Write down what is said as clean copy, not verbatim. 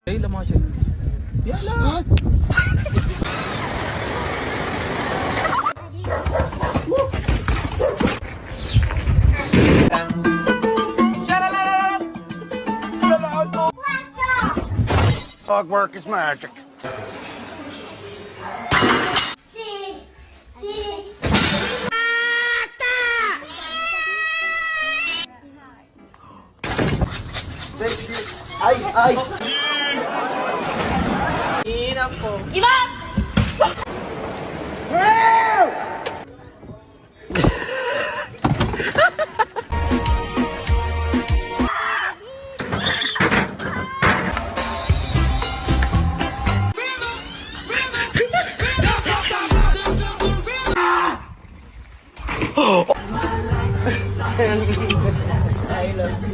Hey, lamang check. Yala! Dog work is magic. Ay, ay! Hirap po. Iba! I love you.